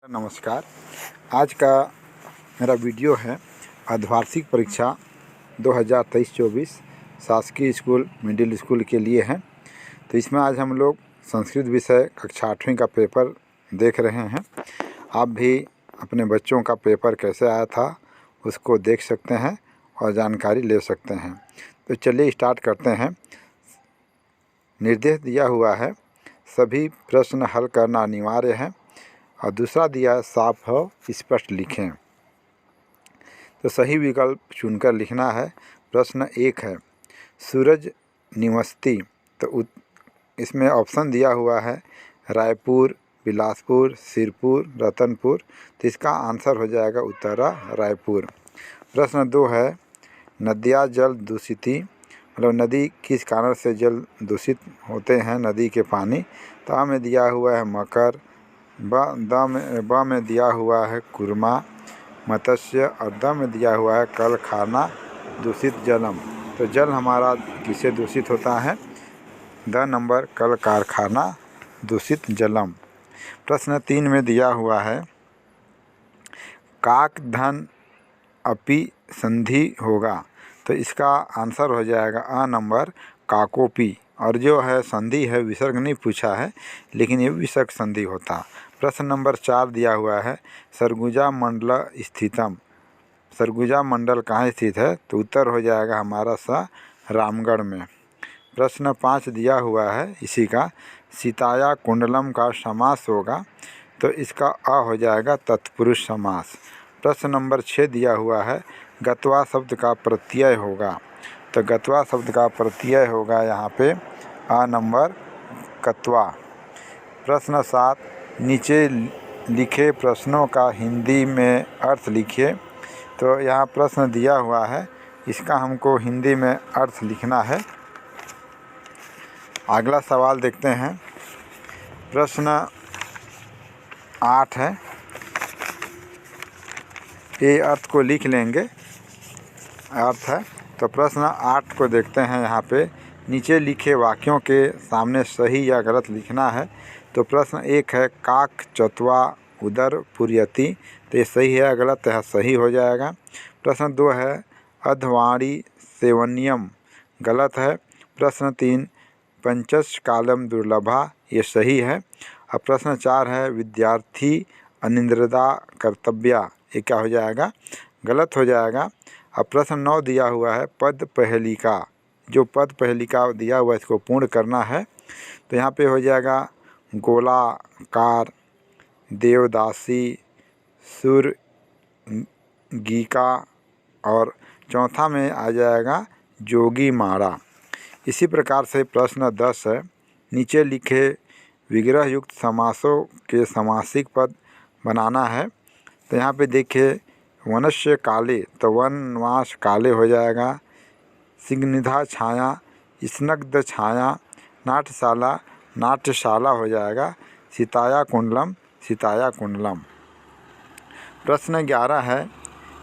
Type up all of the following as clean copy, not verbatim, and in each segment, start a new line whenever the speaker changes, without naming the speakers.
नमस्कार। आज का मेरा वीडियो है अर्धवार्षिक परीक्षा 2023-24 शासकीय स्कूल मिडिल स्कूल के लिए है। तो इसमें आज हम लोग संस्कृत विषय कक्षा 8वीं का पेपर देख रहे हैं। आप भी अपने बच्चों का पेपर कैसे आया था उसको देख सकते हैं और जानकारी ले सकते हैं। तो चलिए स्टार्ट करते हैं। निर्देश दिया हुआ है, सभी प्रश्न हल करना अनिवार्य है। और दूसरा दिया साफ हो स्पष्ट लिखें। तो सही विकल्प चुनकर लिखना है। प्रश्न 1 है, सूरज निवसती। तो इसमें ऑप्शन दिया हुआ है रायपुर, बिलासपुर, सिरपुर, रतनपुर। तो इसका आंसर हो जाएगा उत्तरा रायपुर। प्रश्न 2 है, नदियाँ जल दूषिती। मतलब नदी किस कारण से जल दूषित होते हैं, नदी के पानी। तो आ में दिया हुआ है मकर, ब में दिया हुआ है कुरमा मत्स्य और द में दिया हुआ है कल खाना दूषित जलम। तो जल हमारा किससे दूषित होता है? द नंबर कल कारखाना दूषित जलम। प्रश्न 3 में दिया हुआ है काक धन अपि संधि होगा। तो इसका आंसर हो जाएगा अ नंबर काकोपी। और जो है संधि है, विसर्ग नहीं पूछा है, लेकिन ये विसर्ग संधि होता। प्रश्न नंबर 4 दिया हुआ है सरगुजा मंडल स्थितम। सरगुजा मंडल कहाँ स्थित है? तो उत्तर हो जाएगा हमारा सा रामगढ़ में। प्रश्न 5 दिया हुआ है इसी का, सीताया कुंडलम का समास होगा। तो इसका अ हो जाएगा तत्पुरुष समास। प्रश्न नंबर 6 दिया हुआ है गत्वा शब्द का प्रत्यय होगा। तो गत्वा शब्द का प्रत्यय होगा यहाँ पे अ नंबर कत्वा। प्रश्न 7, नीचे लिखे प्रश्नों का हिंदी में अर्थ लिखिए। तो यहाँ प्रश्न दिया हुआ है, इसका हमको हिंदी में अर्थ लिखना है। अगला सवाल देखते हैं। प्रश्न 8 है, ये अर्थ को लिख लेंगे, अर्थ है। तो प्रश्न 8 को देखते हैं। यहाँ पे नीचे लिखे वाक्यों के सामने सही या गलत लिखना है। तो प्रश्न 1 है काक चत्वा उदर पुर्यति। तो ये सही है या गलत है? सही हो जाएगा। प्रश्न 2 है अधवाणी सेवनियम, गलत है। प्रश्न 3 पंचश कालम दुर्लभा, ये सही है। और प्रश्न 4 है विद्यार्थी अनिंद्रदा कर्तव्या, ये क्या हो जाएगा? गलत हो जाएगा। अब प्रश्न 9 दिया हुआ है पद पहलिका। जो पद पहलिका दिया हुआ है इसको पूर्ण करना है। तो यहाँ पे हो जाएगा गोलाकार, देवदासी, सुरगीका और चौथा में आ जाएगा जोगी माड़ा। इसी प्रकार से प्रश्न 10 है, नीचे लिखे विग्रह युक्त समासों के समासिक पद बनाना है। तो यहाँ पे देखिए वनस्य काले, तो वनवास काले हो जाएगा। सिग्निधा छाया, स्नग्ध छाया, नाट्यशाला, नाट्यशाला हो जाएगा। सीताया कुंडलम, सीताया कुंडलम। प्रश्न 11 है,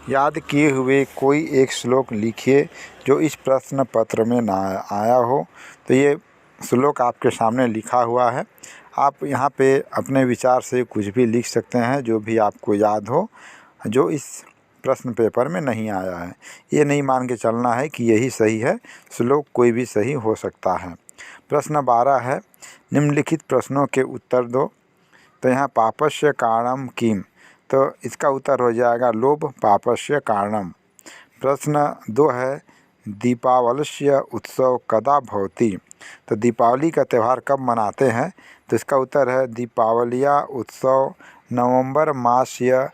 याद किए हुए कोई एक श्लोक लिखिए जो इस प्रश्न पत्र में ना आया हो। तो ये श्लोक आपके सामने लिखा हुआ है। आप यहाँ पे अपने विचार से कुछ भी लिख सकते हैं जो भी आपको याद हो, जो इस प्रश्न पेपर में नहीं आया है। ये नहीं मान के चलना है कि यही सही है, श्लोक कोई भी सही हो सकता है। प्रश्न 12 है, निम्नलिखित प्रश्नों के उत्तर दो। तो यहाँ पापस्य कारणम किम, तो इसका उत्तर हो जाएगा लोभ पापस्य कारणम। प्रश्न 2 है दीपावलस्य उत्सव कदा भवति। तो दीपावली का त्यौहार कब मनाते हैं? तो इसका उत्तर है दीपावलिया उत्सव नवंबर मास्य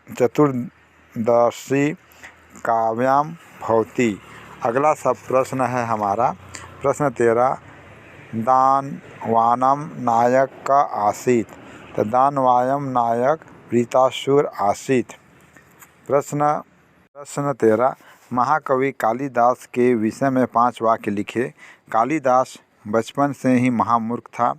चतुर्दशी काव्याम भवति। अगला सब प्रश्न है हमारा प्रश्न 13, दानवानम नायक का आसीत। तो दानवायम नायक वृतासुर आसीत। प्रश्न 13, महाकवि कालिदास के विषय में 5 वाक्य लिखे। कालिदास बचपन से ही महामूर्ख था।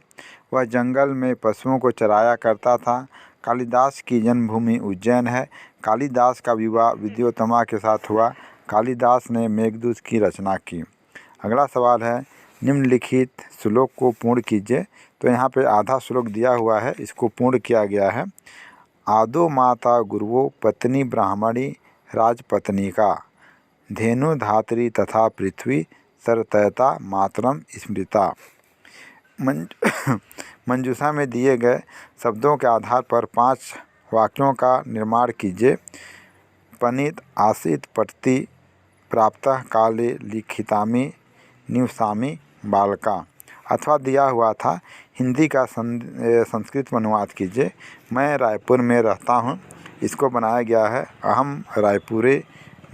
वह जंगल में पशुओं को चराया करता था। कालिदास की जन्मभूमि उज्जैन है। कालिदास का विवाह विद्योत्तमा के साथ हुआ। कालिदास ने मेघदूत की रचना की। अगला सवाल है निम्नलिखित श्लोक को पूर्ण कीजिए। तो यहाँ पे आधा श्लोक दिया हुआ है, इसको पूर्ण किया गया है। आदो माता गुरुवो पत्नी ब्राह्मणी राजपत्नी का धेनु धात्री तथा पृथ्वी सरतयता मातरम स्मृता। मंजूषा में दिए गए शब्दों के आधार पर 5 वाक्यों का निर्माण कीजिए। पनित आसीत पठति प्राप्तः काले लिखितामि निवसामि बालका, अथवा दिया हुआ था हिंदी का संस्कृत में अनुवाद कीजिए। मैं रायपुर में रहता हूँ, इसको बनाया गया है अहम रायपुरे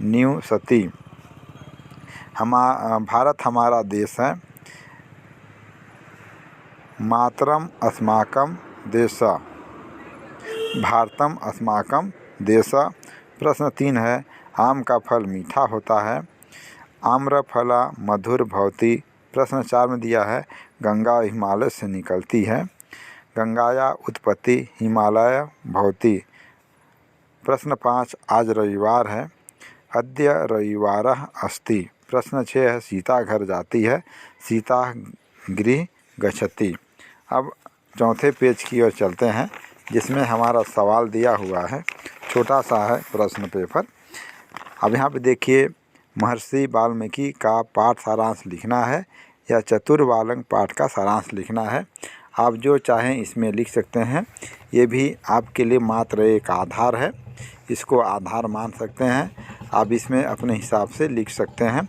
निवसति। भारत हमारा देश है। मातरम अस्माकं देश, भारतम अस्माकं देश। प्रश्न 3 है, आम का फल मीठा होता है। आम्रफला मधुर भवति। प्रश्न 4 में दिया है, गंगा हिमालय से निकलती है। गंगाया उत्पत्ति हिमालय भवति। प्रश्न 5, आज रविवार है। अद्य रविवारः अस्ति। प्रश्न 6 है, सीता घर जाती है। सीता गृह गच्छति। अब चौथे पेज की ओर चलते हैं, जिसमें हमारा सवाल दिया हुआ है, छोटा सा है प्रश्न पेपर। अब यहाँ पे देखिए, महर्षि वाल्मीकि का पाठ सारांश लिखना है या चतुर्बालंक पाठ का सारांश लिखना है। आप जो चाहें इसमें लिख सकते हैं। ये भी आपके लिए मात्र एक आधार है, इसको आधार मान सकते हैं। आप इसमें अपने हिसाब से लिख सकते हैं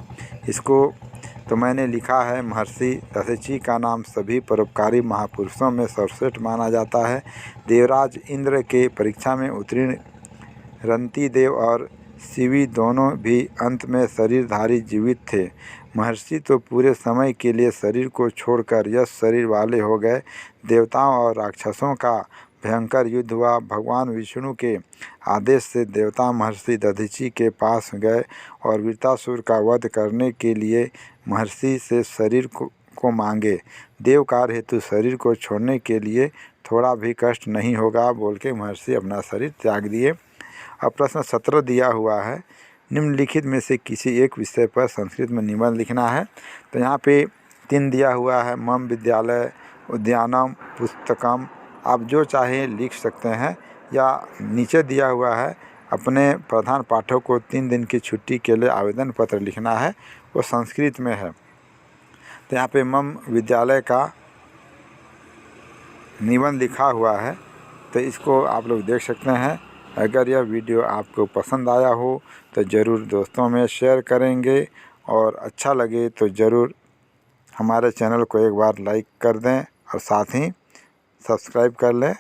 इसको। तो मैंने लिखा है, महर्षि दधीचि का नाम सभी परोपकारी महापुरुषों में सर्वश्रेष्ठ माना जाता है। देवराज इंद्र के परीक्षा में उत्तीर्ण रंती देव और शिवी दोनों भी अंत में शरीरधारी जीवित थे। महर्षि तो पूरे समय के लिए शरीर को छोड़कर यश शरीर वाले हो गए। देवताओं और राक्षसों का भयंकर युद्ध हुआ। भगवान विष्णु के आदेश से देवता महर्षि दधीचि के पास गए और वृत्रासुर का वध करने के लिए महर्षि से शरीर को मांगे। देव कार्य हेतु शरीर को छोड़ने के लिए थोड़ा भी कष्ट नहीं होगा बोल के महर्षि अपना शरीर त्याग दिए। अब प्रश्न 17 दिया हुआ है, निम्नलिखित में से किसी एक विषय पर संस्कृत में निबंध लिखना है। तो यहाँ पे 3 दिया हुआ है, मम विद्यालय, उद्यानम, पुस्तकम। आप जो चाहे लिख सकते हैं, या नीचे दिया हुआ है, अपने प्रधान पाठक को 3 दिन की छुट्टी के लिए आवेदन पत्र लिखना है, वो संस्कृत में है। तो यहाँ पे मम विद्यालय का निबंध लिखा हुआ है, तो इसको आप लोग देख सकते हैं। अगर यह वीडियो आपको पसंद आया हो तो ज़रूर दोस्तों में शेयर करेंगे, और अच्छा लगे तो ज़रूर हमारे चैनल को एक बार लाइक कर दें और साथ ही सब्सक्राइब कर लें।